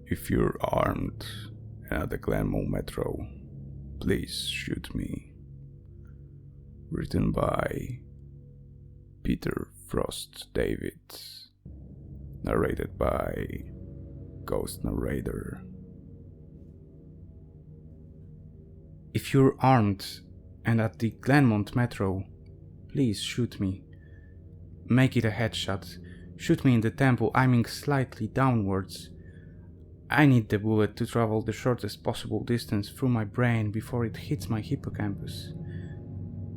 If you're armed and at the Glenmont Metro, please shoot me. Written by Peter Frost David. Narrated by Ghost Narrator. If you're armed and at the Glenmont Metro, please shoot me. Make it a headshot. Shoot me in the temple, aiming slightly downwards. I need the bullet to travel the shortest possible distance through my brain before it hits my hippocampus.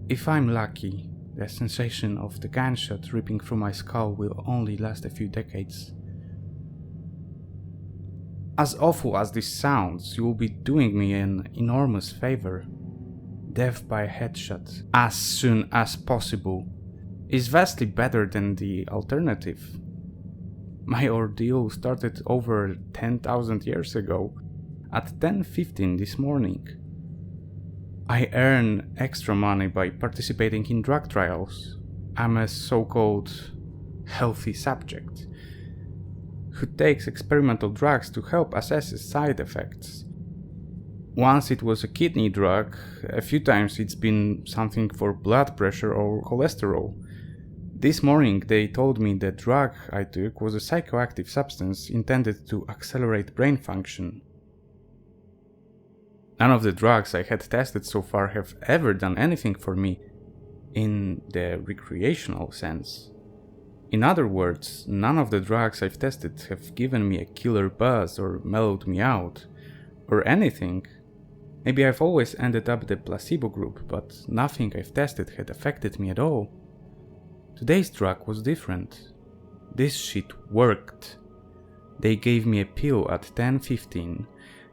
If I'm lucky, the sensation of the gunshot ripping through my skull will only last a few decades. As awful as this sounds, you will be doing me an enormous favor. Death by headshot, as soon as possible, is vastly better than the alternative. My ordeal started over 10,000 years ago, at 10:15 this morning. I earn extra money by participating in drug trials. I'm a so-called healthy subject who takes experimental drugs to help assess its side effects. Once it was a kidney drug, a few times it's been something for blood pressure or cholesterol. This morning they told me the drug I took was a psychoactive substance intended to accelerate brain function. None of the drugs I had tested so far have ever done anything for me in the recreational sense. In other words, none of the drugs I've tested have given me a killer buzz or mellowed me out, or anything. Maybe I've always ended up the placebo group, but nothing I've tested had affected me at all. Today's drug was different. This shit worked. They gave me a pill at 10:15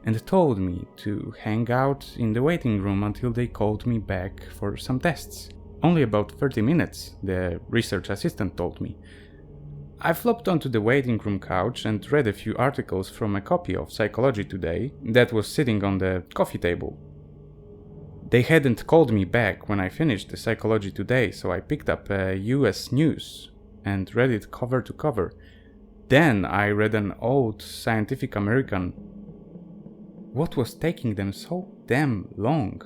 and told me to hang out in the waiting room until they called me back for some tests. Only about 30 minutes, the research assistant told me. I flopped onto the waiting room couch and read a few articles from a copy of Psychology Today that was sitting on the coffee table. They hadn't called me back when I finished the Psychology Today, so I picked up US News and read it cover to cover. Then I read an old Scientific American. What was taking them so damn long?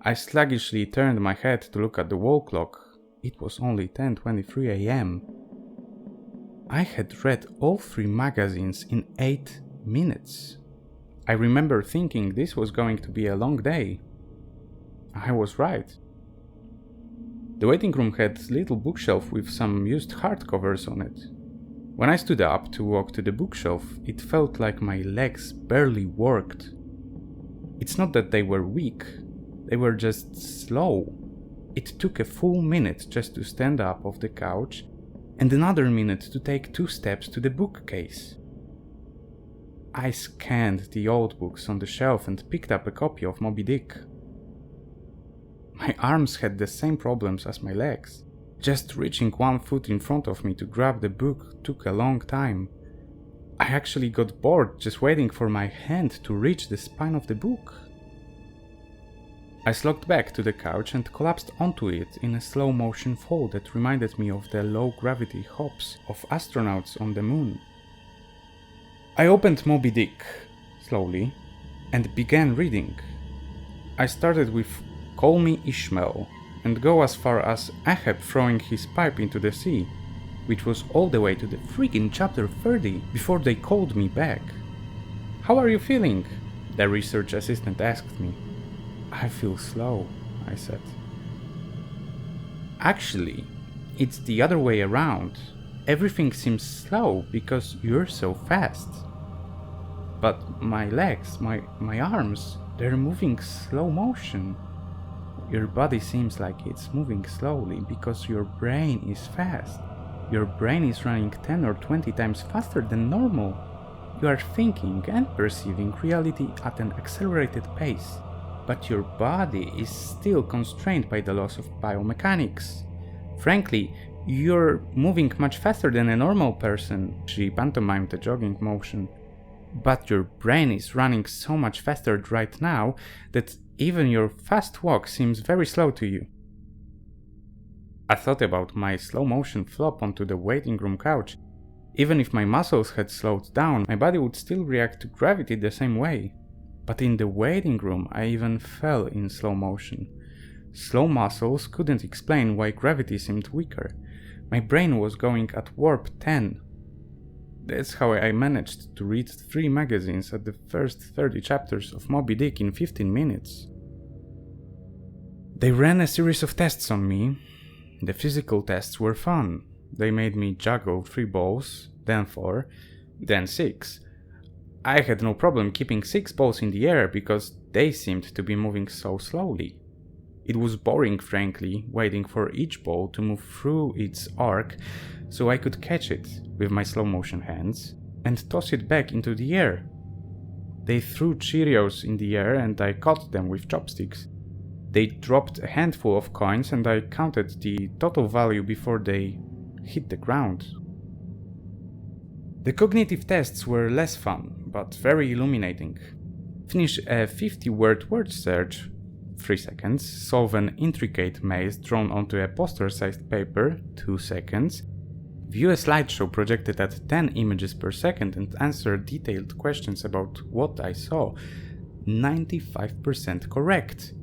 I sluggishly turned my head to look at the wall clock. It was only 10:23 a.m. I had read all 3 magazines in 8 minutes. I remember thinking this was going to be a long day. I was right. The waiting room had a little bookshelf with some used hardcovers on it. When I stood up to walk to the bookshelf, it felt like my legs barely worked. It's not that they were weak, they were just slow. It took a full minute just to stand up off the couch, and another minute to take 2 steps to the bookcase. I scanned the old books on the shelf and picked up a copy of Moby Dick. My arms had the same problems as my legs. Just reaching 1 foot in front of me to grab the book took a long time. I actually got bored just waiting for my hand to reach the spine of the book. I slogged back to the couch and collapsed onto it in a slow motion fall that reminded me of the low gravity hops of astronauts on the moon. I opened Moby Dick, slowly, and began reading. I started with "Call me Ishmael" and go as far as Ahab throwing his pipe into the sea, which was all the way to the freaking chapter 30 before they called me back. "How are you feeling?" the research assistant asked me. "I feel slow," I said. "Actually, it's the other way around. Everything seems slow because you're so fast. But my legs, my arms, they're moving slow motion. Your body seems like it's moving slowly because your brain is fast. Your brain is running 10 or 20 times faster than normal. You are thinking and perceiving reality at an accelerated pace, but your body is still constrained by the laws of biomechanics. Frankly, you're moving much faster than a normal person." She pantomimed a jogging motion. "But your brain is running so much faster right now that even your fast walk seems very slow to you." I thought about my slow motion flop onto the waiting room couch. Even if my muscles had slowed down, my body would still react to gravity the same way. But in the waiting room, I even fell in slow motion. Slow muscles couldn't explain why gravity seemed weaker. My brain was going at warp 10. That's how I managed to read 3 magazines at the first 30 chapters of Moby Dick in 15 minutes. They ran a series of tests on me. The physical tests were fun. They made me juggle 3 balls, then 4, then 6. I had no problem keeping 6 balls in the air because they seemed to be moving so slowly. It was boring, frankly, waiting for each ball to move through its arc so I could catch it with my slow motion hands and toss it back into the air. They threw Cheerios in the air and I caught them with chopsticks. They dropped a handful of coins and I counted the total value before they hit the ground. The cognitive tests were less fun, but very illuminating. Finish a 50-word word search, 3 seconds, solve an intricate maze drawn onto a poster-sized paper, 2 seconds, view a slideshow projected at 10 images per second and answer detailed questions about what I saw, 95% correct.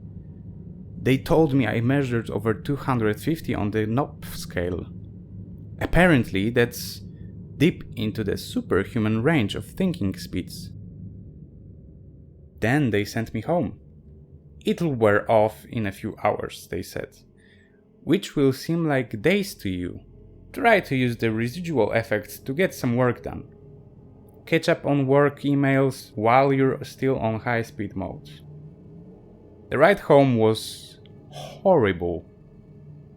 They told me I measured over 250 on the Knopf scale. Apparently, that's deep into the superhuman range of thinking speeds. Then they sent me home. It'll wear off in a few hours, they said, which will seem like days to you. Try to use the residual effect to get some work done. Catch up on work emails while you're still on high-speed mode. The ride home was horrible.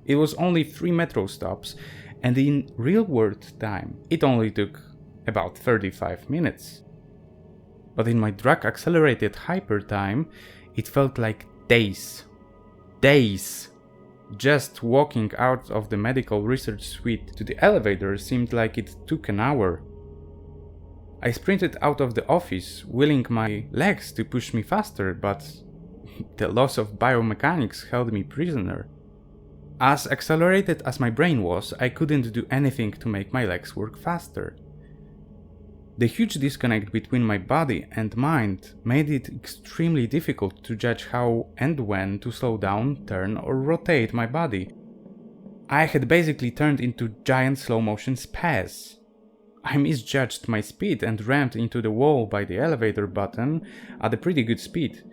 It was only 3 metro stops, and in real-world time, it only took about 35 minutes. But in my drug-accelerated hyper time, it felt like days. Days! Just walking out of the medical research suite to the elevator seemed like it took an hour. I sprinted out of the office, willing my legs to push me faster, but the loss of biomechanics held me prisoner. As accelerated as my brain was, I couldn't do anything to make my legs work faster. The huge disconnect between my body and mind made it extremely difficult to judge how and when to slow down, turn or rotate my body. I had basically turned into giant slow motion spaz. I misjudged my speed and rammed into the wall by the elevator button at a pretty good speed,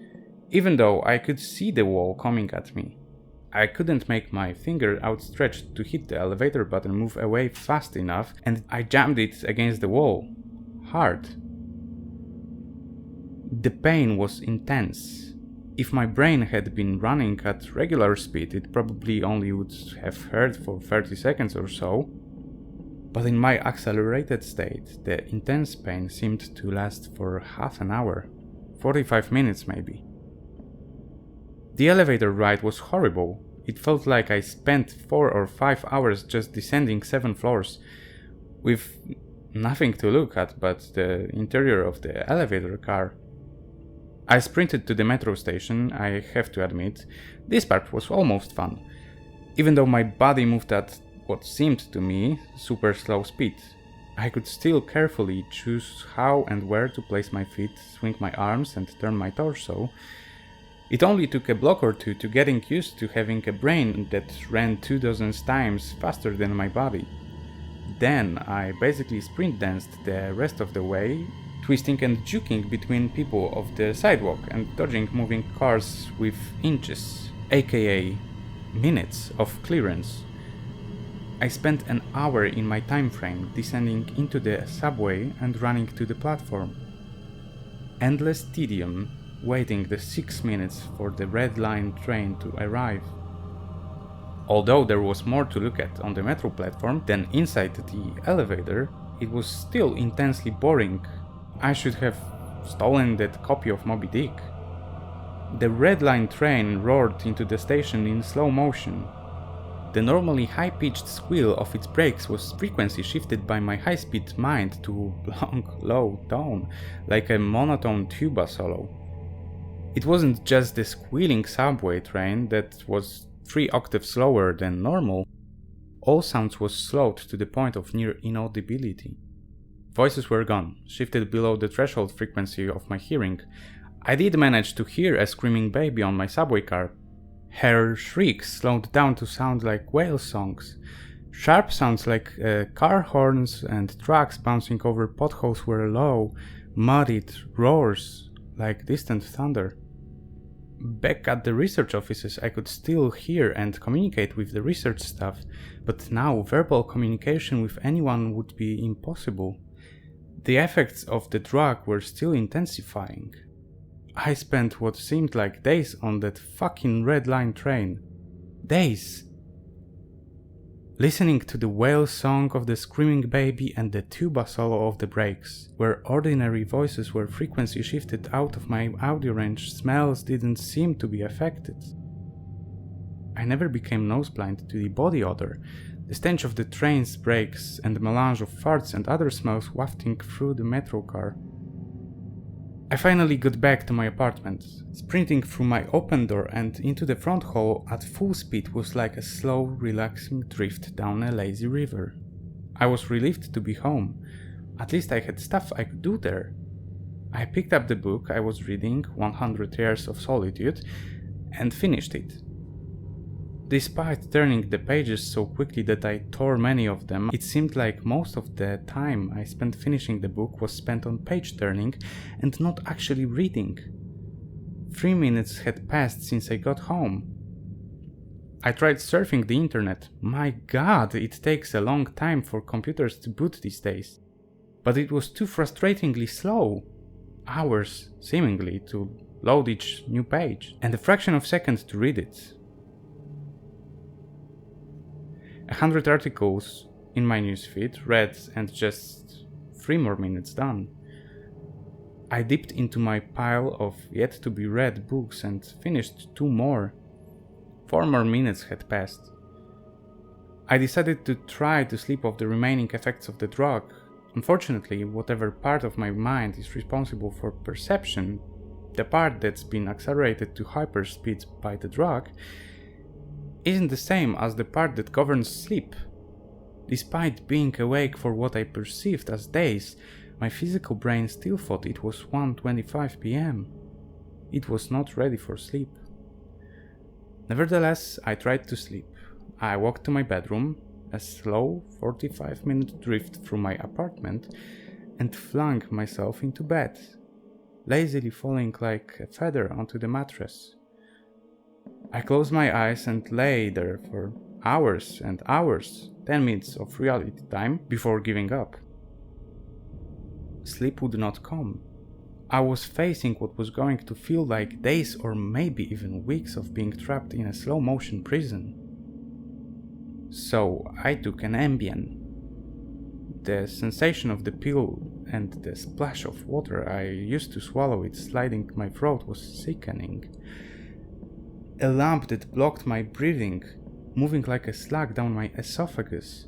even though I could see the wall coming at me. I couldn't make my finger outstretched to hit the elevator button move away fast enough, and I jammed it against the wall. Hard. The pain was intense. If my brain had been running at regular speed, it probably only would have hurt for 30 seconds or so. But in my accelerated state, the intense pain seemed to last for half an hour, 45 minutes maybe. The elevator ride was horrible. It felt like I spent 4 or 5 hours just descending 7 floors, with nothing to look at but the interior of the elevator car. I sprinted to the metro station, I have to admit. This part was almost fun, even though my body moved at what seemed to me super slow speed. I could still carefully choose how and where to place my feet, swing my arms and turn my torso. It only took a block or two to getting used to having a brain that ran 24 times faster than my body. Then I basically sprint danced the rest of the way, twisting and juking between people of the sidewalk and dodging moving cars with inches, aka minutes of clearance. I spent an hour in my time frame descending into the subway and running to the platform. Endless tedium, waiting the 6 minutes for the red line train to arrive. Although there was more to look at on the metro platform than inside the elevator, it was still intensely boring. I should have stolen that copy of Moby Dick. The red line train roared into the station in slow motion. The normally high-pitched squeal of its brakes was frequency shifted by my high-speed mind to long, low tone, like a monotone tuba solo. It wasn't just the squealing subway train that was 3 octaves slower than normal. All sounds was slowed to the point of near inaudibility. Voices were gone, shifted below the threshold frequency of my hearing. I did manage to hear a screaming baby on my subway car. Her shrieks slowed down to sound like whale songs. Sharp sounds like car horns and trucks bouncing over potholes were low, muddied roars like distant thunder. Back at the research offices, I could still hear and communicate with the research staff, but now verbal communication with anyone would be impossible. The effects of the drug were still intensifying. I spent what seemed like days on that fucking red line train. Days! Listening to the whale song of the screaming baby and the tuba solo of the brakes. Where ordinary voices were frequency shifted out of my audio range, smells didn't seem to be affected. I never became noseblind to the body odor, the stench of the train's brakes and the melange of farts and other smells wafting through the metro car. I finally got back to my apartment. Sprinting through my open door and into the front hall at full speed was like a slow, relaxing drift down a lazy river. I was relieved to be home. At least I had stuff I could do there. I picked up the book I was reading, 100 Years of Solitude, and finished it. Despite turning the pages so quickly that I tore many of them, it seemed like most of the time I spent finishing the book was spent on page turning and not actually reading. 3 minutes had passed since I got home. I tried surfing the internet. My god, it takes a long time for computers to boot these days. But it was too frustratingly slow. Hours, seemingly, to load each new page, and a fraction of a second to read it. 100 articles in my newsfeed, read, and just 3 more minutes done. I dipped into my pile of yet to be read books and finished 2 more. 4 more minutes had passed. I decided to try to sleep off the remaining effects of the drug. Unfortunately, whatever part of my mind is responsible for perception, the part that's been accelerated to hyperspeed by the drug, isn't the same as the part that governs sleep. Despite being awake for what I perceived as days, my physical brain still thought it was 1:25 p.m. It was not ready for sleep. Nevertheless, I tried to sleep. I walked to my bedroom, a slow 45-minute drift through my apartment, and flung myself into bed, lazily falling like a feather onto the mattress. I closed my eyes and lay there for hours and hours, 10 minutes of reality time before giving up. Sleep would not come. I was facing what was going to feel like days or maybe even weeks of being trapped in a slow-motion prison. So I took an Ambien. The sensation of the pill and the splash of water I used to swallow it sliding my throat was sickening. A lump that blocked my breathing, moving like a slug down my esophagus.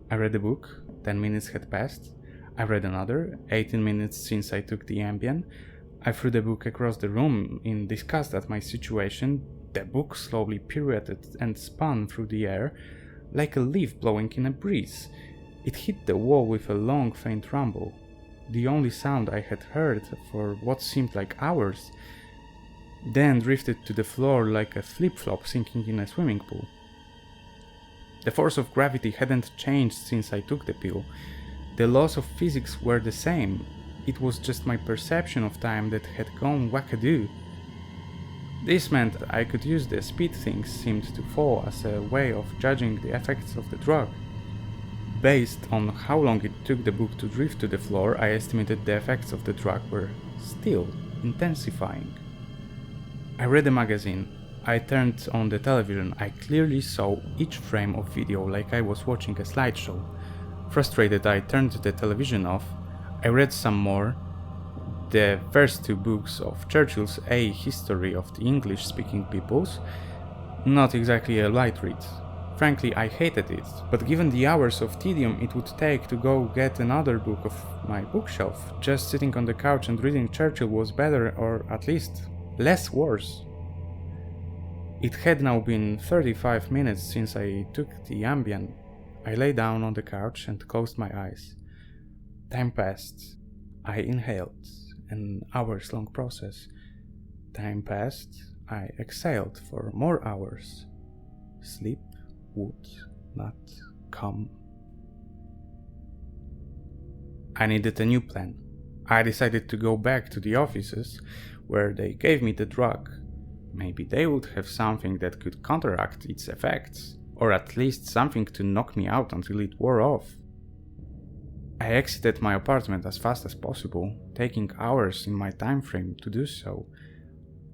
I read a book, 10 minutes had passed. I read another, 18 minutes since I took the Ambien. I threw the book across the room in disgust at my situation. The book slowly pirouetted and spun through the air, like a leaf blowing in a breeze. It hit the wall with a long, faint rumble, the only sound I had heard for what seemed like hours, then drifted to the floor like a flip-flop sinking in a swimming pool. The force of gravity hadn't changed since I took the pill. The laws of physics were the same. It was just my perception of time that had gone wackadoo. This meant I could use the speed things seemed to fall as a way of judging the effects of the drug. Based on how long it took the book to drift to the floor, I estimated the effects of the drug were still intensifying. I read a magazine. I turned on the television. I clearly saw each frame of video like I was watching a slideshow. Frustrated, I turned the television off. I read some more. The first 2 books of Churchill's A History of the English-Speaking Peoples. Not exactly a light read. Frankly, I hated it, but given the hours of tedium it would take to go get another book off my bookshelf, just sitting on the couch and reading Churchill was better, or at least less worse. It had now been 35 minutes since I took the Ambien. I lay down on the couch and closed my eyes. Time passed. I inhaled, an hours-long process. Time passed. I exhaled for more hours. Sleep would not come. I needed a new plan. I decided to go back to the offices where they gave me the drug. Maybe they would have something that could counteract its effects, or at least something to knock me out until it wore off. I exited my apartment as fast as possible, taking hours in my time frame to do so.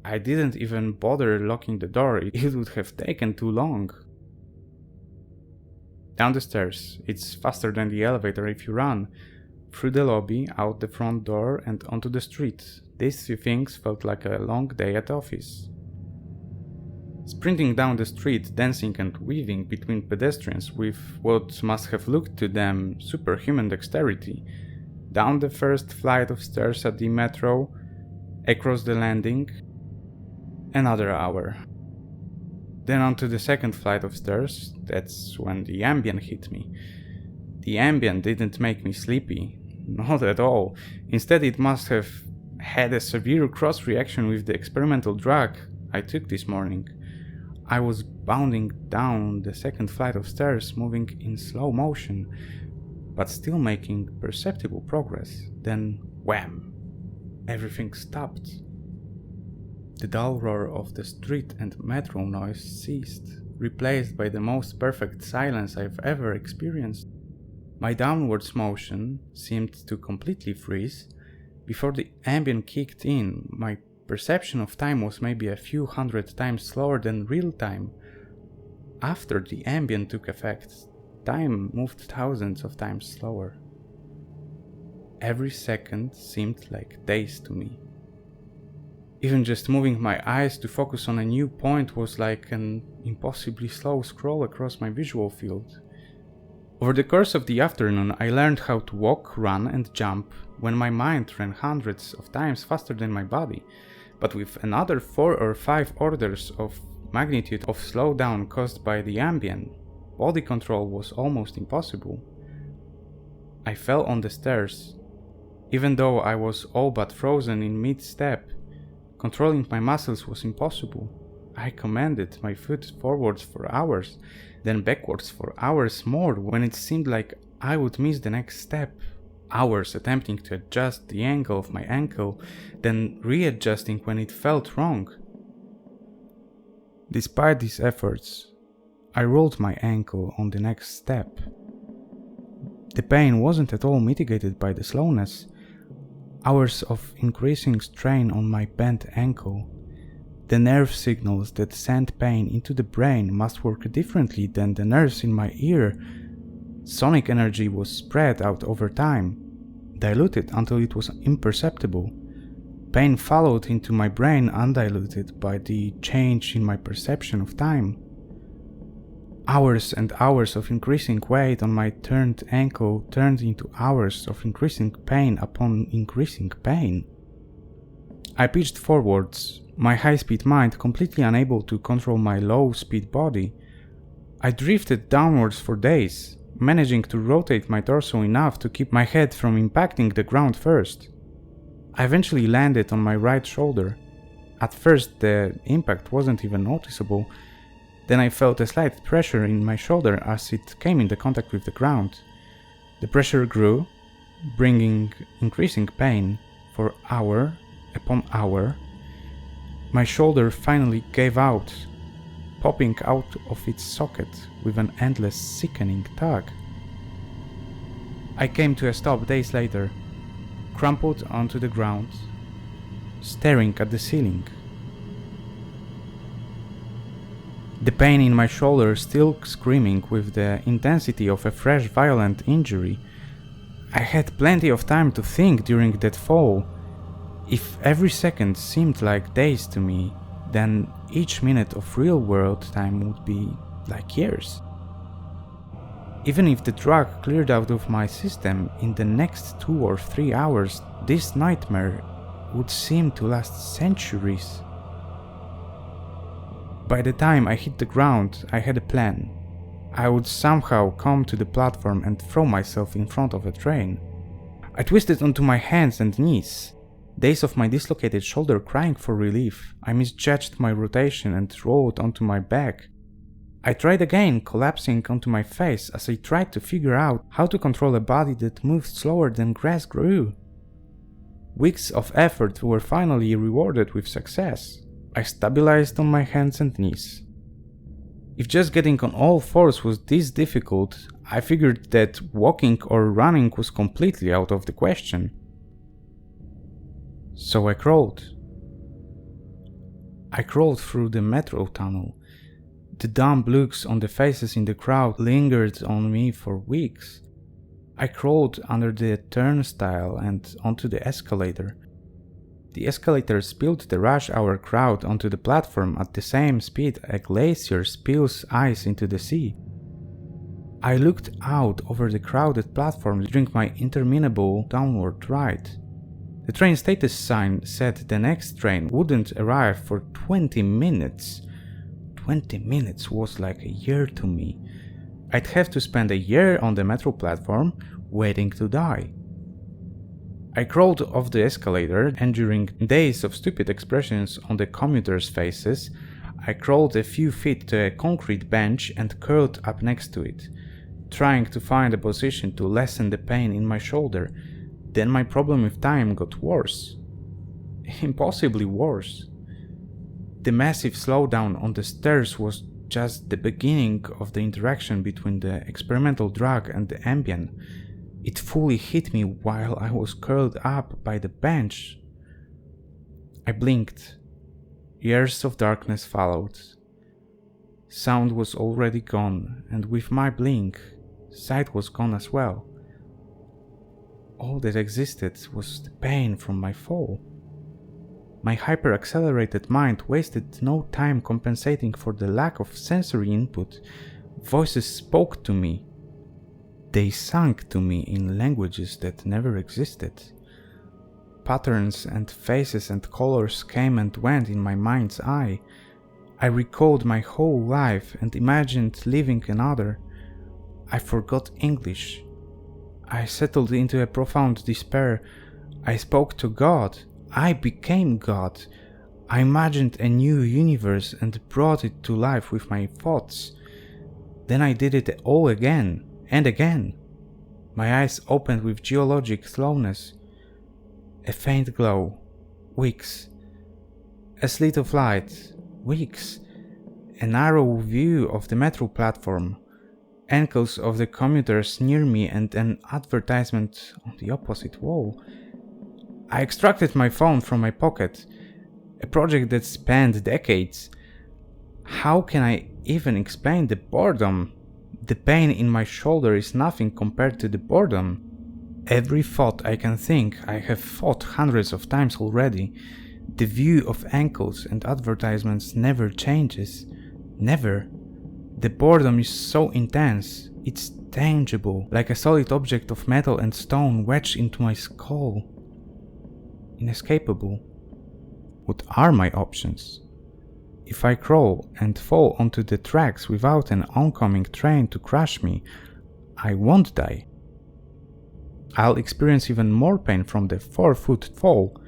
I didn't even bother locking the door, it would have taken too long. Down the stairs, it's faster than the elevator if you run. Through the lobby, out the front door and onto the street. These few things felt like a long day at office. Sprinting down the street, dancing and weaving between pedestrians with what must have looked to them superhuman dexterity. Down the first flight of stairs at the metro, across the landing. Another hour. Then onto the second flight of stairs. That's when the Ambien hit me. The Ambien didn't make me sleepy. Not at all. Instead, it must have had a severe cross-reaction with the experimental drug I took this morning. I was bounding down the second flight of stairs, moving in slow motion, but still making perceptible progress. Then, wham! Everything stopped. The dull roar of the street and metro noise ceased, replaced by the most perfect silence I've ever experienced. My downwards motion seemed to completely freeze. Before the Ambien kicked in, my perception of time was maybe a few hundred times slower than real time. After the Ambien took effect, time moved thousands of times slower. Every second seemed like days to me. Even just moving my eyes to focus on a new point was like an impossibly slow scroll across my visual field. Over the course of the afternoon, I learned how to walk, run and jump when my mind ran hundreds of times faster than my body, but with another 4 or 5 orders of magnitude of slowdown caused by the Ambien, body control was almost impossible. I fell on the stairs. Even though I was all but frozen in mid-step, controlling my muscles was impossible. I commanded my foot forwards for hours, then backwards for hours more when it seemed like I would miss the next step. Hours attempting to adjust the angle of my ankle, then readjusting when it felt wrong. Despite these efforts, I rolled my ankle on the next step. The pain wasn't at all mitigated by the slowness. Hours of increasing strain on my bent ankle. The nerve signals that send pain into the brain must work differently than the nerves in my ear. Sonic energy was spread out over time, diluted until it was imperceptible. Pain followed into my brain undiluted by the change in my perception of time. Hours and hours of increasing weight on my turned ankle turned into hours of increasing pain upon increasing pain. I pitched forwards, my high-speed mind completely unable to control my low-speed body. I drifted downwards for days, managing to rotate my torso enough to keep my head from impacting the ground first. I eventually landed on my right shoulder. At first the impact wasn't even noticeable. Then I felt a slight pressure in my shoulder as it came into contact with the ground. The pressure grew, bringing increasing pain for hour upon hour. My shoulder finally gave out, popping out of its socket with an endless sickening tug. I came to a stop days later, crumpled onto the ground, staring at the ceiling. The pain in my shoulder still screaming with the intensity of a fresh violent injury. I had plenty of time to think during that fall. If every second seemed like days to me, then each minute of real-world time would be like years. Even if the drug cleared out of my system in the next 2 or 3 hours, this nightmare would seem to last centuries. By the time I hit the ground, I had a plan. I would somehow come to the platform and throw myself in front of a train. I twisted onto my hands and knees, days of my dislocated shoulder crying for relief. I misjudged my rotation and rolled onto my back. I tried again, collapsing onto my face as I tried to figure out how to control a body that moved slower than grass grew. Weeks of effort were finally rewarded with success. I stabilized on my hands and knees. If just getting on all fours was this difficult, I figured that walking or running was completely out of the question. So I crawled. I crawled through the metro tunnel. The dumb looks on the faces in the crowd lingered on me for weeks. I crawled under the turnstile and onto the escalator. The escalator spilled the rush hour crowd onto the platform at the same speed a glacier spills ice into the sea. I looked out over the crowded platform during my interminable downward ride. The train status sign said the next train wouldn't arrive for 20 minutes. 20 minutes was like a year to me. I'd have to spend a year on the metro platform waiting to die. I crawled off the escalator, and during days of stupid expressions on the commuters' faces, I crawled a few feet to a concrete bench and curled up next to it, trying to find a position to lessen the pain in my shoulder. Then my problem with time got worse. Impossibly worse. The massive slowdown on the stairs was just the beginning of the interaction between the experimental drug and the Ambien. It fully hit me while I was curled up by the bench. I blinked. Years of darkness followed. Sound was already gone, and with my blink, sight was gone as well. All that existed was the pain from my fall. My hyper-accelerated mind wasted no time compensating for the lack of sensory input. Voices spoke to me. They sang to me in languages that never existed. Patterns and faces and colors came and went in my mind's eye. I recalled my whole life and imagined living another. I forgot English. I settled into a profound despair. I spoke to God. I became God. I imagined a new universe and brought it to life with my thoughts. Then I did it all again. And again. My eyes opened with geologic slowness. A faint glow. Weeks. A slit of light. Weeks. A narrow view of the metro platform. Ankles of the commuters near me and an advertisement on the opposite wall. I extracted my phone from my pocket. A project that spanned decades. How can I even explain the boredom? The pain in my shoulder is nothing compared to the boredom. Every thought I can think I have thought hundreds of times already. The view of ankles and advertisements never changes. Never. The boredom is so intense. It's tangible, like a solid object of metal and stone wedged into my skull. Inescapable. What are my options? If I crawl and fall onto the tracks without an oncoming train to crush me, I won't die. I'll experience even more pain from the 4-foot fall,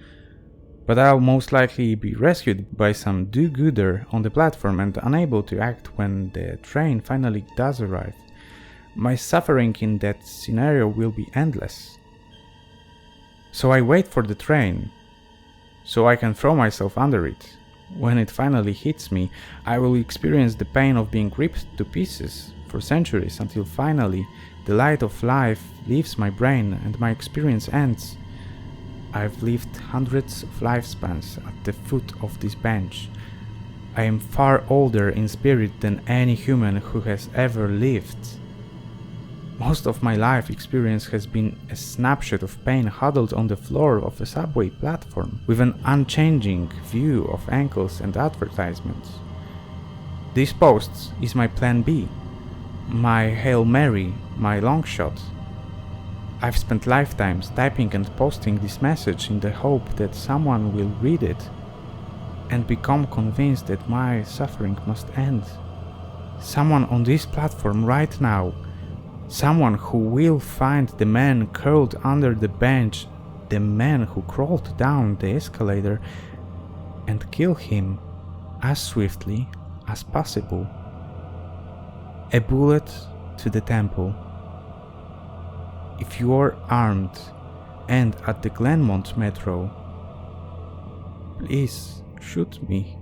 but I'll most likely be rescued by some do-gooder on the platform and unable to act when the train finally does arrive. My suffering in that scenario will be endless. So I wait for the train, so I can throw myself under it. When it finally hits me, I will experience the pain of being ripped to pieces for centuries until finally the light of life leaves my brain and my experience ends. I've lived hundreds of lifespans at the foot of this bench. I am far older in spirit than any human who has ever lived. Most of my life experience has been a snapshot of pain huddled on the floor of a subway platform, with an unchanging view of ankles and advertisements. This post is my plan B, my Hail Mary, my long shot. I've spent lifetimes typing and posting this message in the hope that someone will read it and become convinced that my suffering must end. Someone on this platform right now, Someone who will find the man curled under the bench, the man who crawled down the escalator, and kill him as swiftly as possible. A bullet to the temple. If you are armed and at the Glenmont Metro, please shoot me.